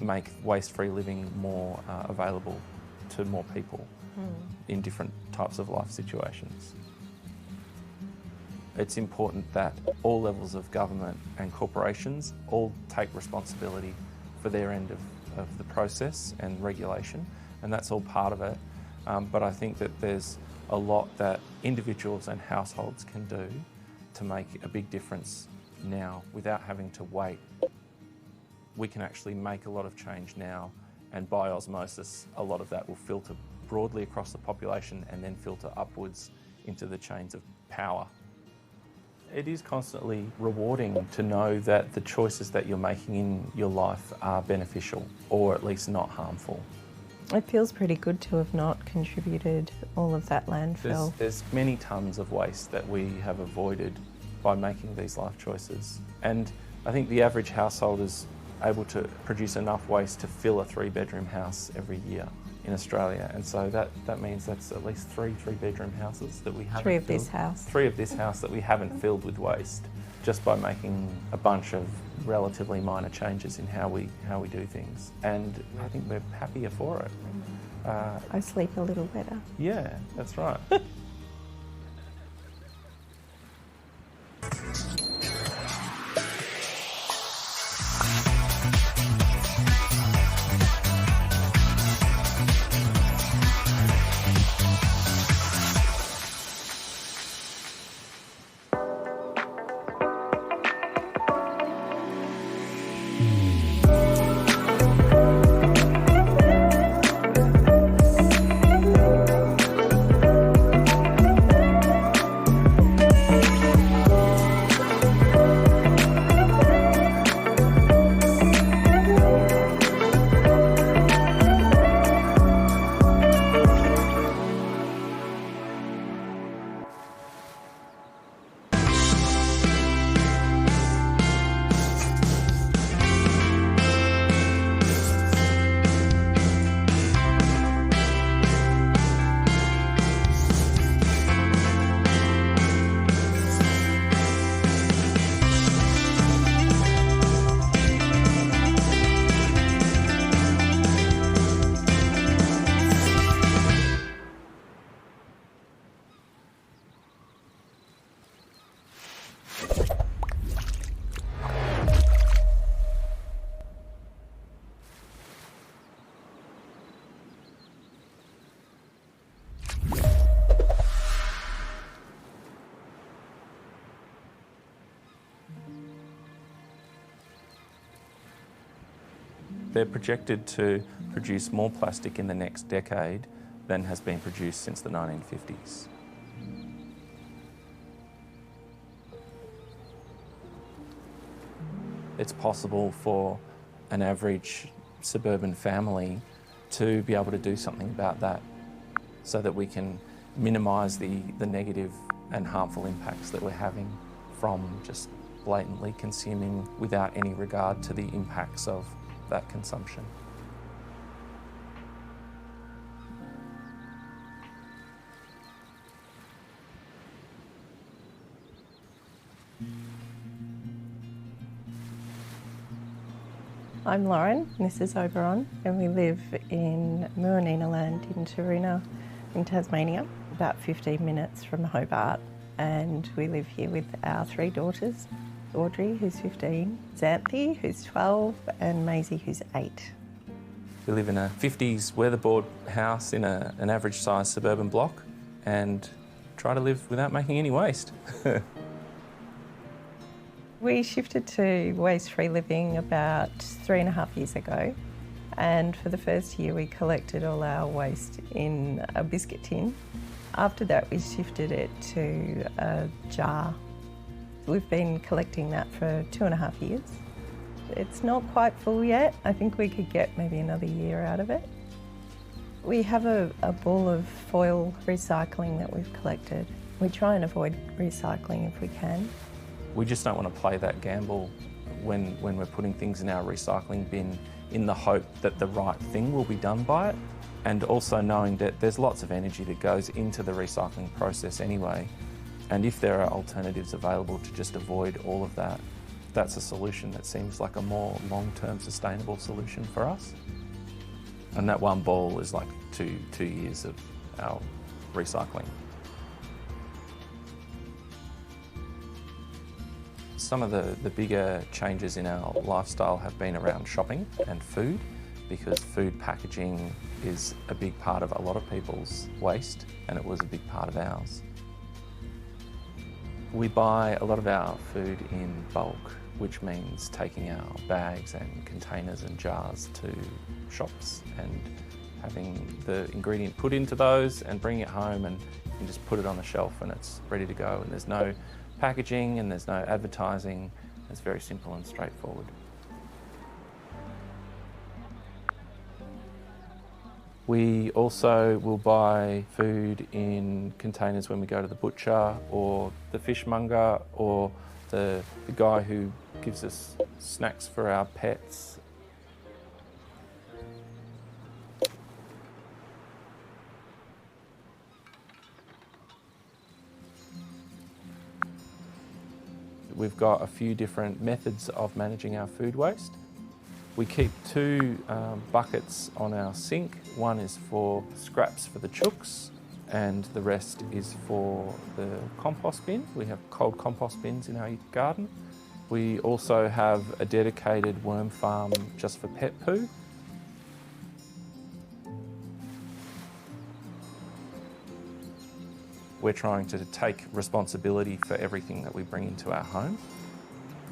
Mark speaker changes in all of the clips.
Speaker 1: make waste-free living more available to more people in different types of life situations. It's important that all levels of government and corporations all take responsibility for their end of the process and regulation, and that's all part of it. But I think that there's a lot that individuals and households can do to make a big difference now without having to wait. We can actually make a lot of change now, and by osmosis, a lot of that will filter broadly across the population and then filter upwards into the chains of power. It is constantly rewarding to know that the choices that you're making in your life are beneficial, or at least not harmful.
Speaker 2: It feels pretty good to have not contributed all of that landfill.
Speaker 1: There's many tonnes of waste that we have avoided by making these life choices. And I think the average household is able to produce enough waste to fill a 3-bedroom house every year in Australia. And so that means that's at least three 3-bedroom houses that we haven't
Speaker 2: Three of
Speaker 1: filled.
Speaker 2: this house.
Speaker 1: 3 of this house that we haven't filled with waste, just by making a bunch of relatively minor changes in how we do things. And I think we're happier for it.
Speaker 2: I sleep a little better.
Speaker 1: Yeah, that's right. They're projected to produce more plastic in the next decade than has been produced since the 1950s. It's possible for an average suburban family to be able to do something about that so that we can minimise the negative and harmful impacts that we're having from just blatantly consuming without any regard to the impacts of that consumption.
Speaker 2: I'm Lauren, and this is Oberon, and we live in Muranina Land in Taroona in Tasmania, about 15 minutes from Hobart, and we live here with our 3 daughters, Audrey, who's 15, Xanthi, who's 12, and Maisie, who's 8.
Speaker 1: We live in a 50s weatherboard house in an average sized suburban block and try to live without making any waste.
Speaker 2: We shifted to waste-free living about 3.5 years ago, and for the first year we collected all our waste in a biscuit tin. After that we shifted it to a jar. We've been collecting that for 2.5 years. It's not quite full yet. I think we could get maybe another year out of it. We have a ball of foil recycling that we've collected. We try and avoid recycling if we can.
Speaker 1: We just don't want to play that gamble when we're putting things in our recycling bin in the hope that the right thing will be done by it, and also knowing that there's lots of energy that goes into the recycling process anyway. And if there are alternatives available to just avoid all of that, that's a solution that seems like a more long-term sustainable solution for us. And that one ball is like two years of our recycling. Some of the bigger changes in our lifestyle have been around shopping and food, because food packaging is a big part of a lot of people's waste, and it was a big part of ours. We buy a lot of our food in bulk, which means taking our bags and containers and jars to shops and having the ingredient put into those and bringing it home, and you can just put it on the shelf and it's ready to go, and there's no packaging and there's no advertising. It's very simple and straightforward. We also will buy food in containers when we go to the butcher or the fishmonger or the guy who gives us snacks for our pets. We've got a few different methods of managing our food waste. We keep two buckets on our sink. One is for scraps for the chooks, and the rest is for the compost bin. We have cold compost bins in our garden. We also have a dedicated worm farm just for pet poo. We're trying to take responsibility for everything that we bring into our home,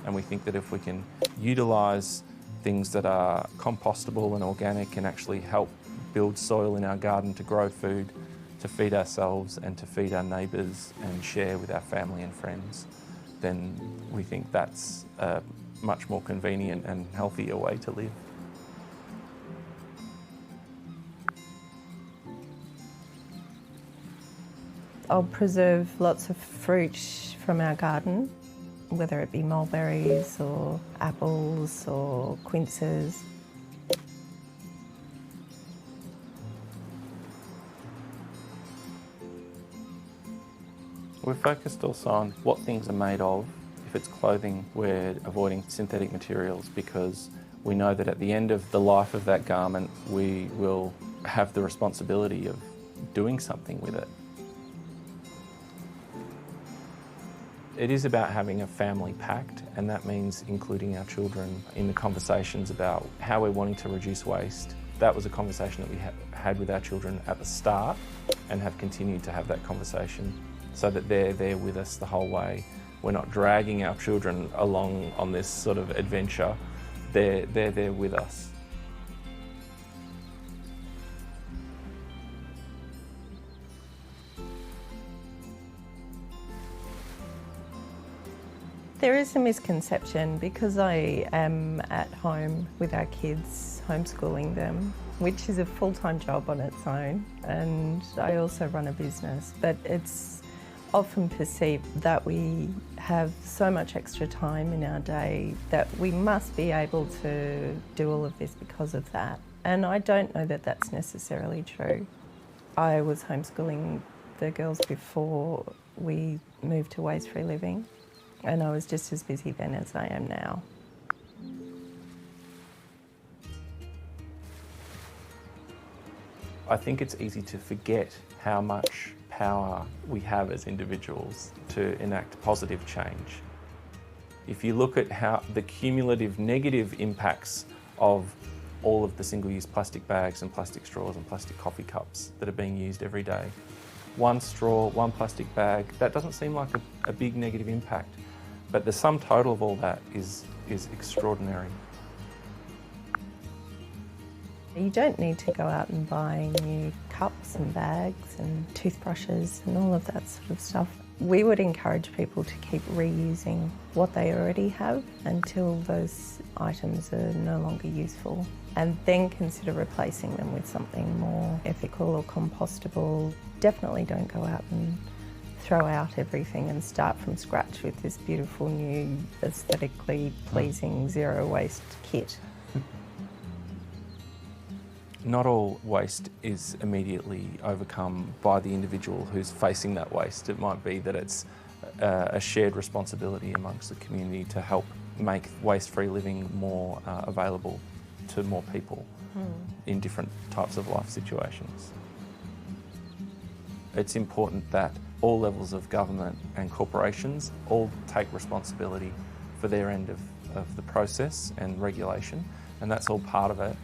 Speaker 1: and we think that if we can utilise things that are compostable and organic and actually help build soil in our garden to grow food, to feed ourselves and to feed our neighbours and share with our family and friends, then we think that's a much more convenient and healthier way to live.
Speaker 2: I'll preserve lots of fruit from our garden, whether it be mulberries or apples or quinces.
Speaker 1: We're focused also on what things are made of. If it's clothing, we're avoiding synthetic materials because we know that at the end of the life of that garment, we will have the responsibility of doing something with it. It is about having a family pact, and that means including our children in the conversations about how we're wanting to reduce waste. That was a conversation that we had with our children at the start and have continued to have that conversation so that they're there with us the whole way. We're not dragging our children along on this sort of adventure. They're there with us.
Speaker 2: There is a misconception because I am at home with our kids, homeschooling them, which is a full-time job on its own, and I also run a business, but it's often perceived that we have so much extra time in our day that we must be able to do all of this because of that. And I don't know that that's necessarily true. I was homeschooling the girls before we moved to waste-free living, and I was just as busy then as I am now.
Speaker 1: I think it's easy to forget how much power we have as individuals to enact positive change. If you look at how the cumulative negative impacts of all of the single-use plastic bags and plastic straws and plastic coffee cups that are being used every day, one straw, one plastic bag, that doesn't seem like a big negative impact. But the sum total of all that is extraordinary.
Speaker 2: You don't need to go out and buy new cups and bags and toothbrushes and all of that sort of stuff. We would encourage people to keep reusing what they already have until those items are no longer useful, and then consider replacing them with something more ethical or compostable. Definitely don't go out and throw out everything and start from scratch with this beautiful new aesthetically pleasing zero waste kit.
Speaker 1: Not all waste is immediately overcome by the individual who's facing that waste. It might be that it's a shared responsibility amongst the community to help make waste-free living more available to more people in different types of life situations. It's important that all levels of government and corporations all take responsibility for their end of the process and regulation, and that's all part of it.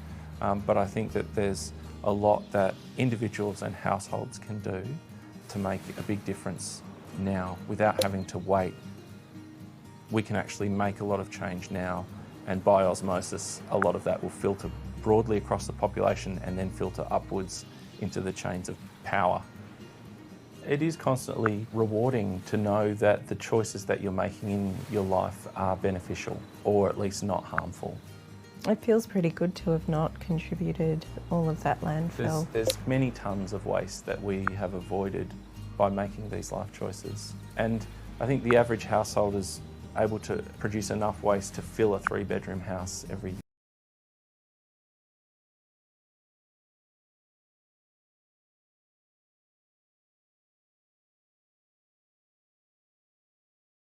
Speaker 1: But I think that there's a lot that individuals and households can do to make a big difference now without having to wait. We can actually make a lot of change now, and by osmosis, a lot of that will filter broadly across the population and then filter upwards into the chains of power. It is constantly rewarding to know that the choices that you're making in your life are beneficial, or at least not harmful.
Speaker 2: It feels pretty good to have not contributed all of that landfill.
Speaker 1: There's many tonnes of waste that we have avoided by making these life choices. And I think the average household is able to produce enough waste to fill a 3-bedroom house every year.